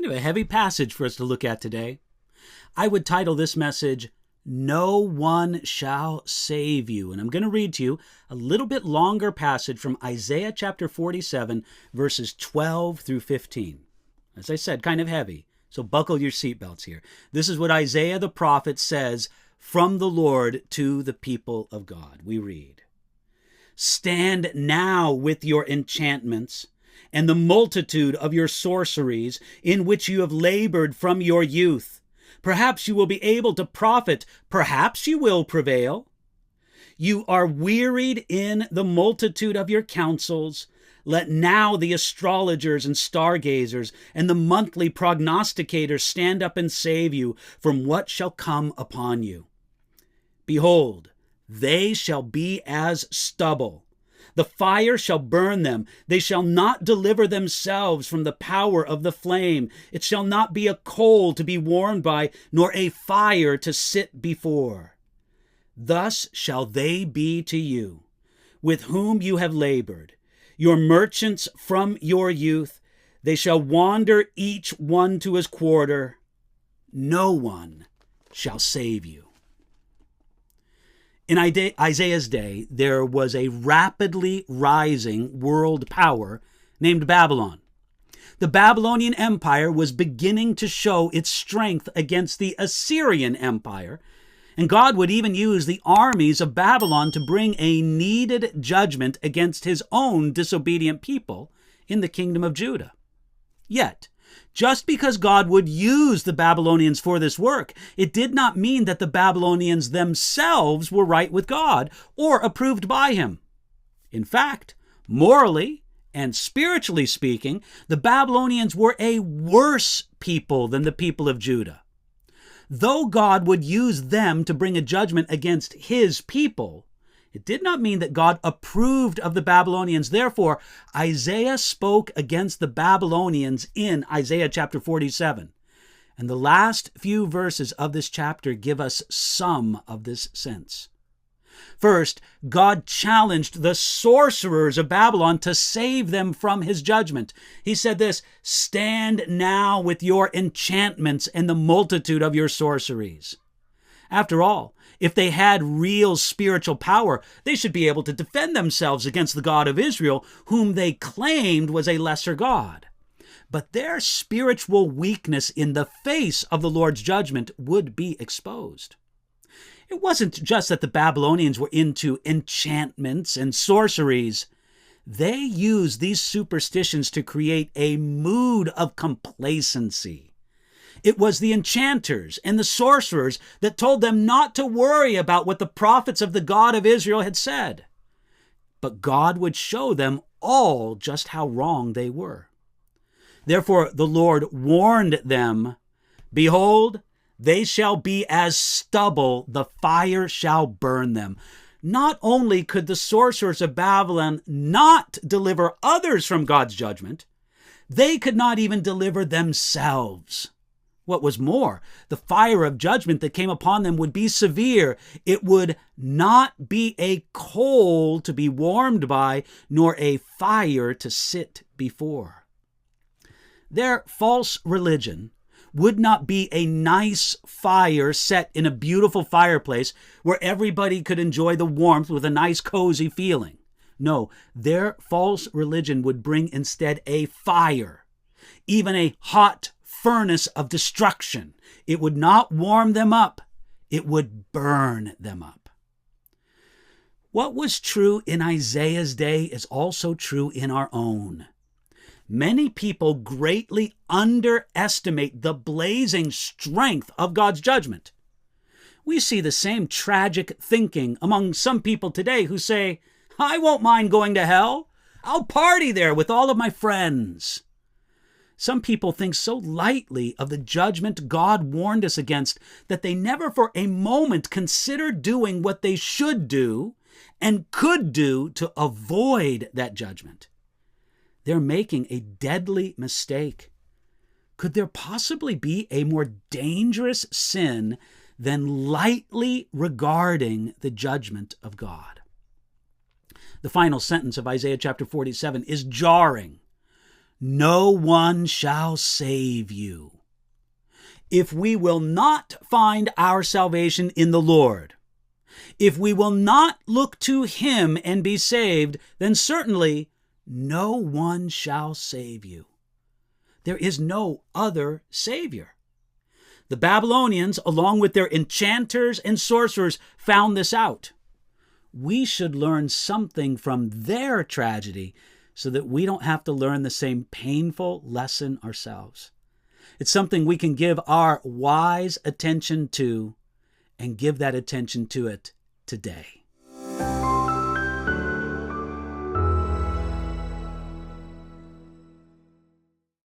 Kind of a heavy passage for us to look at today. I would title this message, No One Shall Save You. And I'm going to read to you a little bit longer passage from Isaiah chapter 47, verses 12 through 15. As I said, kind of heavy, so buckle your seatbelts here. This is what Isaiah the prophet says from the Lord to the people of God. We read, Stand now with your enchantments and the multitude of your sorceries in which you have labored from your youth. Perhaps you will be able to profit. Perhaps you will prevail. You are wearied in the multitude of your counsels. Let now the astrologers and stargazers and the monthly prognosticators stand up and save you from what shall come upon you. Behold, they shall be as stubble. The fire shall burn them. They shall not deliver themselves from the power of the flame. It shall not be a coal to be warmed by, nor a fire to sit before. Thus shall they be to you, with whom you have labored, your merchants from your youth. They shall wander each one to his quarter. No one shall save you. In Isaiah's day, there was a rapidly rising world power named Babylon. The Babylonian Empire was beginning to show its strength against the Assyrian Empire, and God would even use the armies of Babylon to bring a needed judgment against his own disobedient people in the kingdom of Judah. Yet, just because God would use the Babylonians for this work, it did not mean that the Babylonians themselves were right with God or approved by him. In fact, morally and spiritually speaking, the Babylonians were a worse people than the people of Judah. Though God would use them to bring a judgment against his people, it did not mean that God approved of the Babylonians. Therefore, Isaiah spoke against the Babylonians in Isaiah chapter 47. And the last few verses of this chapter give us some of this sense. First, God challenged the sorcerers of Babylon to save them from his judgment. He said this, Stand now with your enchantments and the multitude of your sorceries. After all, if they had real spiritual power, they should be able to defend themselves against the God of Israel, whom they claimed was a lesser God. But their spiritual weakness in the face of the Lord's judgment would be exposed. It wasn't just that the Babylonians were into enchantments and sorceries. They used these superstitions to create a mood of complacency. It was the enchanters and the sorcerers that told them not to worry about what the prophets of the God of Israel had said. But God would show them all just how wrong they were. Therefore, the Lord warned them, Behold, they shall be as stubble, the fire shall burn them. Not only could the sorcerers of Babylon not deliver others from God's judgment, they could not even deliver themselves. What was more, the fire of judgment that came upon them would be severe. It would not be a coal to be warmed by, nor a fire to sit before. Their false religion would not be a nice fire set in a beautiful fireplace where everybody could enjoy the warmth with a nice cozy feeling. No, their false religion would bring instead a fire, even a hot furnace of destruction. It would not warm them up. It would burn them up. What was true in Isaiah's day is also true in our own. Many people greatly underestimate the blazing strength of God's judgment. We see the same tragic thinking among some people today who say, I won't mind going to hell. I'll party there with all of my friends. Some people think so lightly of the judgment God warned us against that they never for a moment consider doing what they should do and could do to avoid that judgment. They're making a deadly mistake. Could there possibly be a more dangerous sin than lightly regarding the judgment of God? The final sentence of Isaiah chapter 47 is jarring. no one shall save you. If we will not find our salvation in the Lord, if we will not look to him and be saved, then certainly no one shall save you. There is no other Savior. The Babylonians, along with their enchanters and sorcerers, found this out. We should learn something from their tragedy so that we don't have to learn the same painful lesson ourselves. It's something we can give our wise attention to and give that attention to it today.